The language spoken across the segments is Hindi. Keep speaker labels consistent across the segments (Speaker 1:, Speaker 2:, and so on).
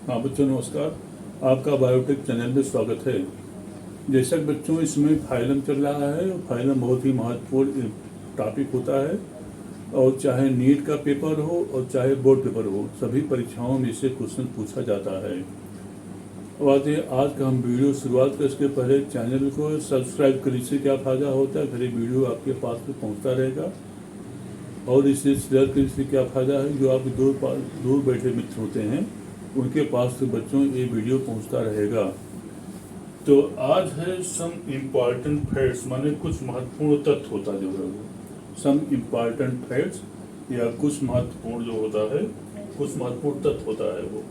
Speaker 1: हाँ बच्चों नमस्कार। आपका बायोटेक चैनल में स्वागत है। जैसा कि बच्चों इसमें फाइलम चल रहा है, फाइलम बहुत ही महत्वपूर्ण टॉपिक होता है और चाहे नीट का पेपर हो और चाहे बोर्ड पेपर हो, सभी परीक्षाओं में इससे क्वेश्चन पूछा जाता है। बात है आज का हम वीडियो शुरुआत कर इसके पहले चैनल को सब्सक्राइब कर, इससे क्या फ़ायदा होता है, फिर वीडियो आपके पास में पहुँचता रहेगा। और इसे शेयर करने से क्या फ़ायदा है, जो आपके दूर बैठे मित्र होते हैं उनके पास से बच्चों ये वीडियो पहुंचता रहेगा। तो आज है सम इम्पॉर्टेंट फैक्ट्स, माने कुछ महत्वपूर्ण तथ्य होता जो है वो सम इम्पॉर्टेंट फैक्ट्स या कुछ महत्वपूर्ण जो होता है, कुछ महत्वपूर्ण तथ्य होता है वो।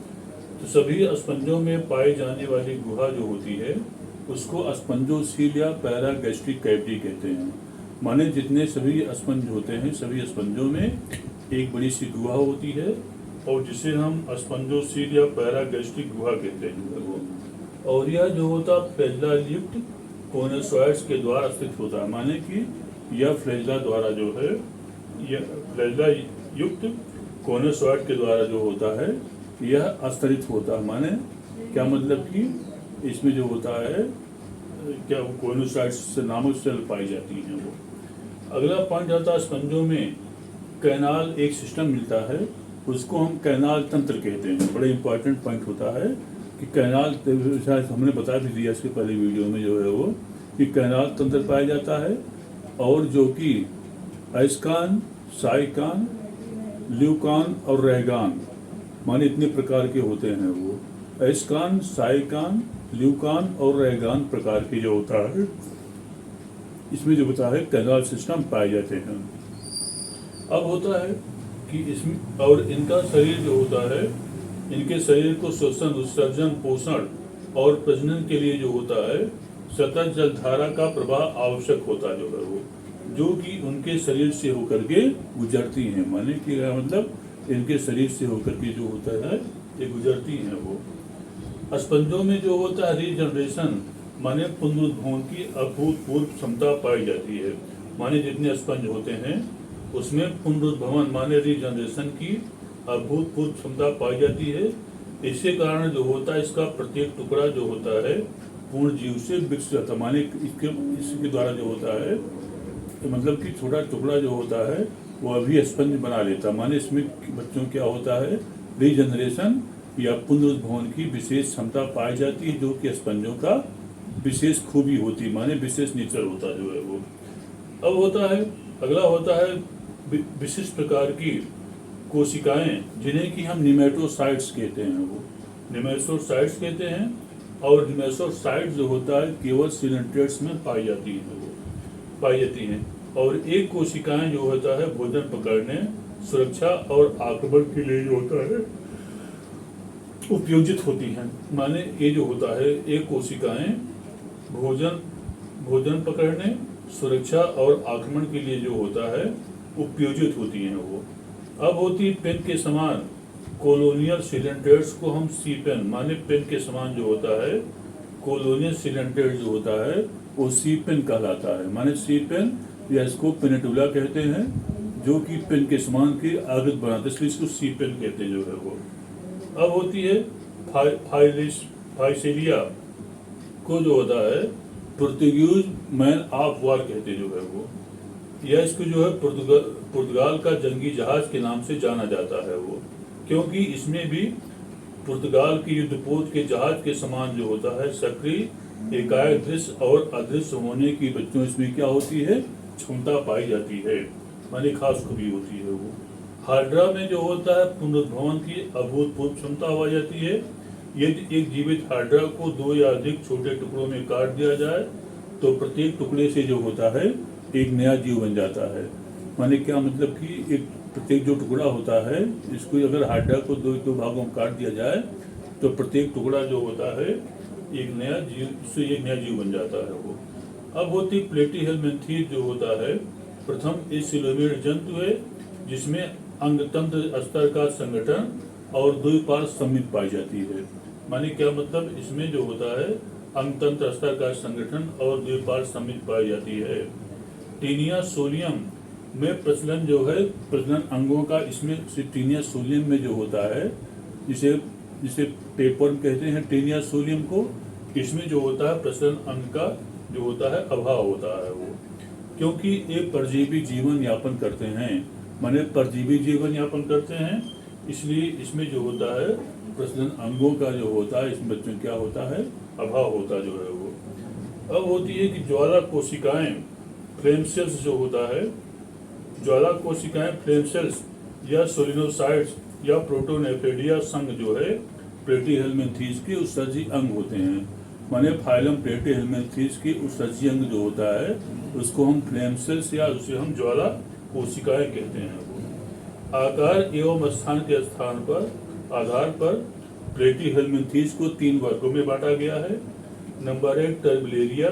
Speaker 1: तो सभी स्पंजों में पाई जाने वाली गुहा जो होती है उसको स्पंजोसील या पैरागैस्ट्रिक कैविटी कहते हैं। माने जितने सभी स्पंज होते हैं, सभी स्पंजों में एक बड़ी सी गुहा होती है और जिसे हम स्पंजोसील या पैरागैस्ट्रिक गुहा कहते हैं वो। और यह जो होता फ्लैजेला युक्त कोनोसॉइड्स के द्वारा स्थित होता है। माने कि यह फ्लैजेला द्वारा जो है, यह फ्लैजेला युक्त कोनोसॉइड के द्वारा जो होता है यह आस्तरित होता है। माने क्या मतलब कि इसमें जो होता है क्या कोनोसॉइड्स नामक सेल पाई जाती हैं वो। अगला पॉइंट आता है स्पंजों में कैनाल एक सिस्टम मिलता है, उसको हम कैनाल तंत्र कहते हैं। बड़ा इंपॉर्टेंट पॉइंट होता है कि कैनाल, शायद हमने बता भी दिया इसके पहले वीडियो में जो है वो, कि कैनाल तंत्र पाया जाता है और जो कि अयस्कान, साइकान, ल्यूकान और रेगान, माने इतने प्रकार के होते हैं वो। अयस्कान, साइकान, ल्यूकान और रेगान प्रकार के जो होता है इसमें जो होता है कैनाल सिस्टम पाए जाते हैं। अब होता है कि इसमें और इनका शरीर जो होता है, इनके शरीर को श्वसन, उत्सर्जन, पोषण और प्रजनन के लिए जो होता है सतत जलधारा का प्रवाह आवश्यक होता जो है वो, जो कि उनके शरीर से होकर के गुजरती हैं। माने कि मतलब इनके शरीर से होकर के जो होता है ये गुजरती हैं वो। स्पंजों में जो होता है रीजनरेशन, माने पुनरुद्भवन की अभूतपूर्व क्षमता पाई जाती है। माने जितने स्पंज होते हैं उसमें पुनरुद्भवन माने रीजनरेशन की अभूतपूर्व क्षमता पाई जाती है। इसके कारण जो होता है इसका प्रत्येक टुकड़ा जो होता है पूर्ण जीव से विकसित होता है। माने इसके द्वारा जो होता है मतलब कि छोटा टुकड़ा जो होता है वो अभी स्पंज बना लेता है। माने इसमें बच्चों क्या होता है, रीजनरेशन या पुनरुद्भवन की विशेष क्षमता पाई जाती है, जो कि स्पंजों का विशेष खूबी होती है, माने विशेष नेचर होता जो है वो। अब होता है अगला होता है विशिष्ट प्रकार की कोशिकाएं, जिन्हें कि हम निमेटोसाइट्स कहते हैं वो, निमेटोसाइट्स कहते हैं। और निमेटोसाइट्स जो होता है केवल सिलेंट्रेट्स में पाई जाती हैं। और एक कोशिकाएं जो होता है भोजन पकड़ने, सुरक्षा और आक्रमण के लिए जो होता है उपयोजित होती हैं। माने ये जो होता है एक कोशिकाएं भोजन पकड़ने, सुरक्षा और आक्रमण के लिए जो होता है उपयोजित होती हैं वो। अब होती पेन के समान कोलोनियल सिलेंट्रेट्स को हम सीपेन, माने पेन के समान जो होता है कोलोनियल सिलेंट्रेट जो होता है वो सीपेन कहलाता है। माने सीपेन या इसको पेनिटुला कहते हैं, जो कि पेन के समान की आकृति बनाते हैं, इसलिए इसको सीपेन कहते हैं जो है वो। अब होती है फाइसेलिया को जो होता है पुर्तगालीज मैन ऑफ वॉर कहते हैं जो है वो। यह इसको जो है पुर्तगाल का जंगी जहाज के नाम से जाना जाता है वो, क्योंकि इसमें भी पुर्तगाल के युद्धपोत के जहाज के समान जो होता है सक्रिय, एकाएक दृश्य और अदृश्य होने की बच्चों इसमें क्या होती है क्षमता पाई जाती है, माने खास खूबी होती है वो। हाइड्रा में जो होता है पुनरुद्भवन की अभूतपूर्व क्षमता पाई जाती है। यदि एक जीवित हाइड्रा को 2 या अधिक छोटे टुकड़ों में काट दिया जाए तो प्रत्येक टुकड़े से जो होता है एक नया जीव बन जाता है। माने क्या मतलब कि एक प्रत्येक जो टुकड़ा होता है इसको अगर हाइड्रा को 2 भागों में काट दिया जाए तो प्रत्येक टुकड़ा जो होता है एक नया जीव बन जाता है वो। अब होती प्लेटीहेलमिन्थेस जो होता है प्रथम इस सिलोमेड जंतु है, जिसमें अंगतंत्र स्तर का संगठन और द्विपार्श्व सममित पाई जाती है। माने क्या मतलब, इसमें जो होता है अंगतंत्र स्तर का संगठन और द्विपार्श्व सममित पाई जाती है। टीनिया सोलियम में प्रजनन अंगों का, इसमें टीनिया सोलियम में जो होता है जिसे जिसे टेपवर्म कहते हैं, टेनिया सोलियम को, इसमें जो होता है प्रसरण अंग का जो होता है अभाव होता है वो, क्योंकि ये परजीवी जीवन यापन करते हैं, माने परजीवी जीवन यापन करते हैं, इसलिए इसमें जो होता है प्रसरण अंगों का जो होता है, इसमें बच्चों क्या होता है, अभाव होता जो है वो। अब होती है कि ज्वाला कोशिकाएं, फ्लेम सेल्स जो होता है, ज्वाला कोशिकाएं फ्लेम सेल्स या सोलिनोसाइट्स या प्रोटोनेफ्रेडिया संघ जो है प्लेटीहेल्मिन्थीस के उत्सर्जी अंग होते हैं, माने फाइलम प्लेटीहेल्मिन्थीस के उत्सर्जी अंग जो होता है उसको हम फ्लेम सेल्स या उसे हम ज्वाला कोशिकाएं कहते हैं वो। आकार एवं स्थान के स्थान पर आधार पर प्लेटीहेल्मिन्थीस को 3 वर्गों में बांटा गया है। नंबर 1 टर्बुलेरिया,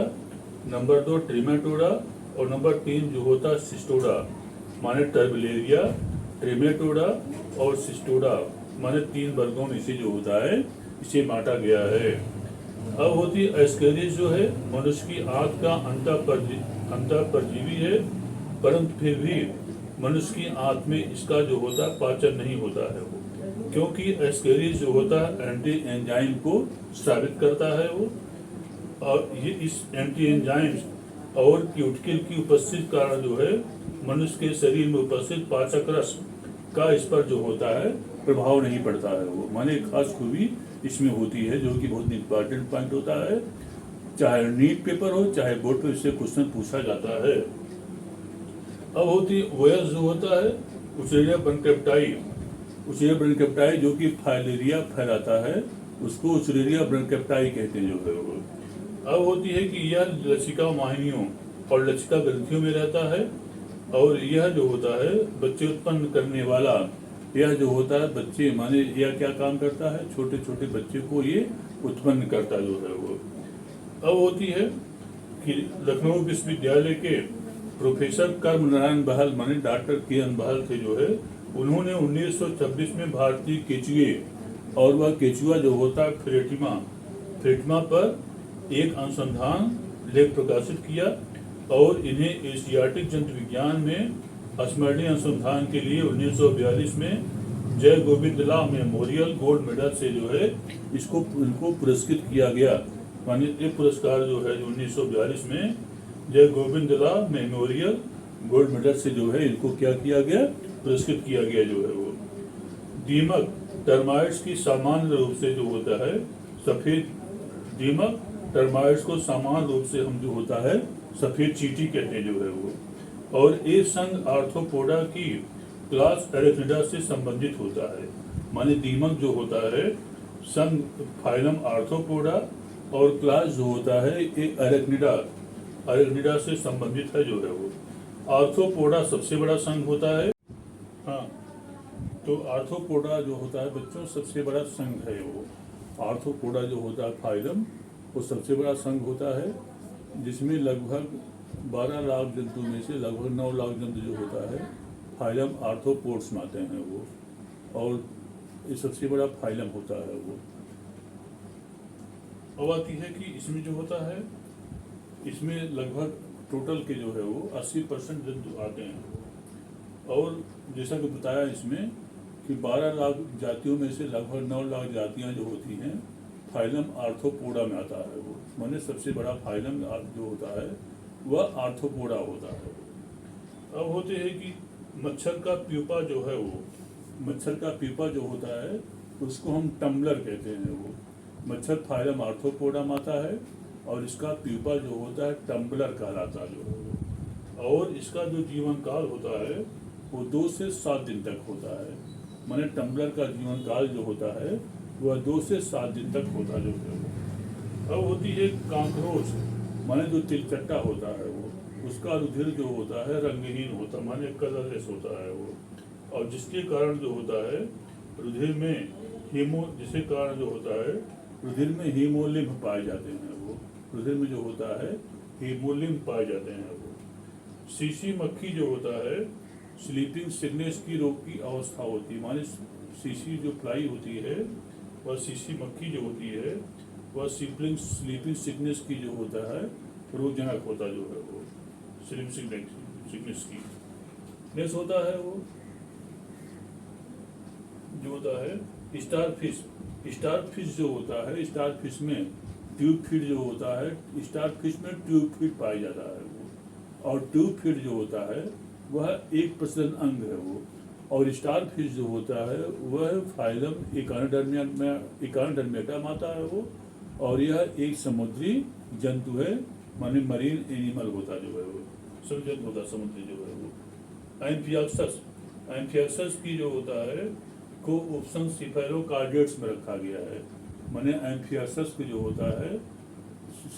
Speaker 1: नंबर 2 ट्रिमेटोडा और नंबर 3 जो होता है सिस्टोडा, माने टर्बुलेरिया, ट्रिमेटोडा और सिस्टोडा, माने 3 वर्गों में इसे जो होता है इसे बांटा गया है। अब होती एस्केरिस जो है मनुष्य की आंत का अंतःपरजीवी है, परंतु फिर भी मनुष्य की आंत में इसका जो होता है पाचन नहीं होता है वो, क्योंकि एस्केरिस जो होता है एंटी एंजाइम को स्रावित करता है वो, और ये इस एंटी एंजाइम्स और क्यूटिकल की उपस्थिति कारण जो है मनुष्य के शरीर में उपस्थित पाचक रस का इस पर जो होता है प्रभाव नहीं पड़ता है वो, माने एक खास खूबी इसमें होती है जो कि बहुत इंपॉर्टेंट पॉइंट होता है, चाहे नीट पेपर हो चाहे बोर्ड पे इससे क्वेश्चन पूछा जाता है। अब होती वोयस जो होता है उसेरिया ब्रनकेप्टाई, उसेरिया ब्रनकेप्टाई जो कि फाइलेरिया फैलाता है उसको उसेरिया ब्रनकेप्टाई कहते हैं जो है वो। अब होती है कि यह लसिका वाहिनियों और लसिका ग्रंथियों में रहता है, और यह जो होता है बच्चे उत्पन्न करने वाला, यह जो होता है बच्चे माने यह क्या काम करता है, छोटे छोटे बच्चे को ये उत्पन्न करता जो है वो। अब होती है कि लखनऊ विश्वविद्यालय के प्रोफेसर कर्म नारायण बहल माने डॉक्टर के.एन. बहल थे जो है, उन्होंने 1926 में भारतीय केचुए और वह केचुआ जो होता है फ्रेटिमा पर एक अनुसंधान लेख प्रकाशित किया, और इन्हें एशियाटिक जंतु विज्ञान में स्मरणीय अनुसंधान के लिए 1942 में जय गोविंदला मेमोरियल गोल्ड मेडल से जो है इनको पुरस्कृत किया गया, माने ये पुरस्कार जो है 1942 में जय गोविंदला मेमोरियल गोल्ड मेडल से जो है इनको क्या किया गया, पुरस्कृत किया गया जो है वो। दीमक टर्माइट्स की सामान्य रूप से जो होता है सफेद दीमक, टर्माइट्स को सामान्य रूप से हम जो होता है सफेद चींटी कहते हैं जो है वो, और एक संघ आर्थ्रोपोडा की क्लास एरेक्निडा से संबंधित होता है, माने दीमक जो होता है संघ फाइलम आर्थ्रोपोडा और क्लास जो होता है ये एरेक्निडा से संबंधित है जो है वो। आर्थ्रोपोडा सबसे बड़ा संघ होता है, हाँ तो आर्थ्रोपोडा जो होता है बच्चों सबसे बड़ा संघ है वो। आर्थ्रोपोडा जो होता है फाइलम वो सबसे बड़ा संघ होता है, जिसमें लगभग 12 लाख जंतु में से लगभग 9 लाख जंतु जो होता है फाइलम आर्थ्रोपोड्स में आते हैं वो, और ये सबसे बड़ा फाइलम होता है वो। अब आती है कि इसमें जो होता है इसमें लगभग टोटल के जो है वो 80% जंतु आते हैं, और जैसा कि बताया इसमें कि 12 लाख जातियों में से लगभग 9 लाख जातियां जो होती हैं फाइलम आर्थ्रोपोडा में आता है वो, माने सबसे बड़ा फाइलम जो होता है वह आर्थ्रोपोडा होता है। अब होते हैं कि मच्छर का प्यूपा जो है वो, मच्छर का प्यूपा जो होता है उसको हम टम्बलर कहते हैं वो। मच्छर फाइलम आर्थ्रोपोडा में आता है और इसका प्यूपा जो होता है टम्बलर कहलाता है जो, और इसका जो जीवन काल होता है वो 2 से 7 दिन तक होता है, माने टम्बलर का जीवन काल जो होता है वह 2 से 7 दिन तक होता जो है वो। अब होती है कांकरोच, माने जो तिलचट्टा होता है वो, उसका रुधिर जो होता है रंगहीन होता माने कलरलेस होता है वो, और जिसके कारण जो होता है रुधिर में जिसके कारण जो होता है रुधिर में हीमोलिम्फ पाए जाते हैं वो, रुधिर में जो होता है हीमोलिम्फ पाए जाते हैं वो। शीशी मक्खी जो होता है स्लीपिंग सिकनेस की रोग की अवस्था होती है, माने शीशी जो फ्लाई होती है वह शीशी मक्खी जो होती है वह स्लीपिंग सिकनेस की जो होता है रोगजनक होता जो है वो, स्लीपिंग सिकनेस की नेस होता है वो जो होता है। स्टार फिश स्टार फिश जो होता है, स्टार फिश में ट्यूब फीड जो होता है, स्टार फिश में ट्यूब फीड पाया जाता है वो। और ट्यूब फीड जो होता है वह एक प्रजनन अंग है वो। और स्टार फिश जो होता है वह फाइलम एकानोडर्मिया में आता है वो। और यह एक समुद्री जंतु है, माने मरीन एनिमल होता जो है वो, समुद्री होता समुद्री जो है वो। एम्फियक्सस की जो होता है को ऑप्शन सिफेलोकार्डियड्स में रखा गया है, माने एम्फियक्सस की जो होता है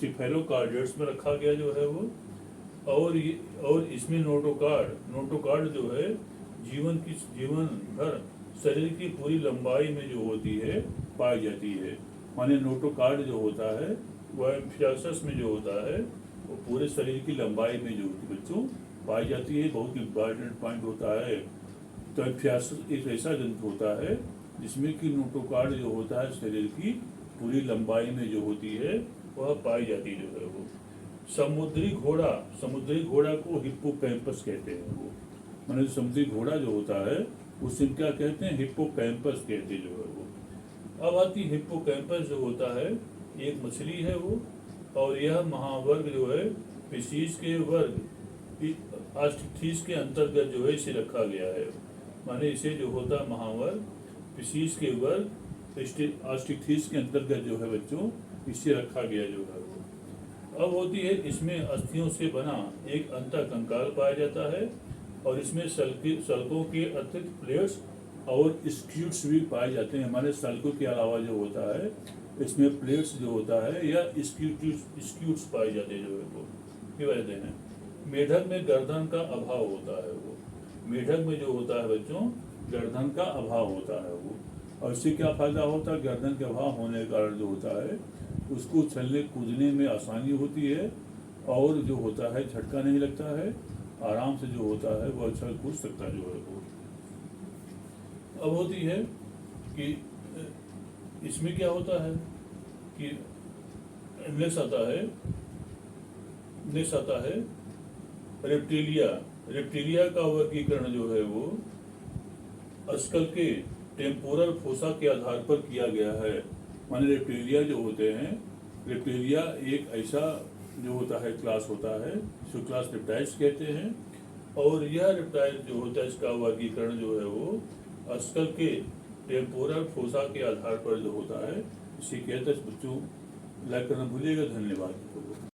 Speaker 1: सिफेलोकार्डियड्स में रखा गया जो है वो। और इसमें नोटोकार्ड जो है जीवन भर शरीर की पूरी लंबाई में जो होती है पाई जाती है। माने नोटोकार्ड जो होता है वह एम्फियक्सस में जो होता है वो पूरे शरीर की लंबाई में जो होती है बच्चों पाई जाती है। बहुत इंपॉर्टेंट पॉइंट होता है। तो एम्फियक्सस एक ऐसा जंतु होता है जिसमें कि नोटोकार्ड जो होता है शरीर की पूरी लंबाई में जो होती है वह पाई जाती जो है वो। समुद्री घोड़ा को हिप्पोकैम्पस कहते हैं वो। माने समुद्री घोड़ा जो होता है उसे क्या कहते हैं, हिप्पोकैम्पस कहते जो है वो। अब आती हिप्पोकैम्पस जो होता है एक मछली है वो। और यह महावर्ग जो है फिशीज के वर्ग आस्टिक्थीस के अंतर्गत जो है इसे रखा गया है। माने इसे जो होता है महावर्ग फिशीज के वर्ग आस्टिक्थीस के अंतर्गत जो है बच्चों इसे रखा गया जो है वो। अब होती है इसमें अस्थियों से बना एक अंतःकंकाल पाया जाता है। और इसमें सल्कों के अतिरिक्त प्लेट्स और स्क्यूट्स भी पाए जाते हैं। हमारे सल्कों के अलावा जो होता है इसमें प्लेट्स जो होता है या स्क्यूट्स पाए जाते हैं जो है वो ये कहते हैं। मेढक में गर्दन का अभाव होता है वो। मेढक में जो होता है बच्चों गर्दन का अभाव होता है वो। और इससे क्या फायदा होता है, गर्दन के अभाव होने के कारण जो होता है उसको चलने कूदने में आसानी होती है। और जो होता है झटका नहीं लगता है, आराम से जो होता है वो अच्छा कूद सकता जो है वो। अब होती है कि इसमें क्या होता है कि नेक्स्ट आता है रेप्टिलिया का वर्गीकरण जो है वो अस्कल के टेम्पोरल फोसा के आधार पर किया गया है। माने रेप्टिलिया जो होते हैं, रेप्टिलिया एक ऐसा जो होता है क्लास होता है जिसको क्लास रेप्टाइल्स कहते हैं। और यह रेप्टाइल जो होता है इसका वर्गीकरण जो है वो अस्कल के टेम्पोरल फोसा के आधार पर जो होता है इसे कहते हैं। बच्चों लाइक करना भूलिएगा। धन्यवाद।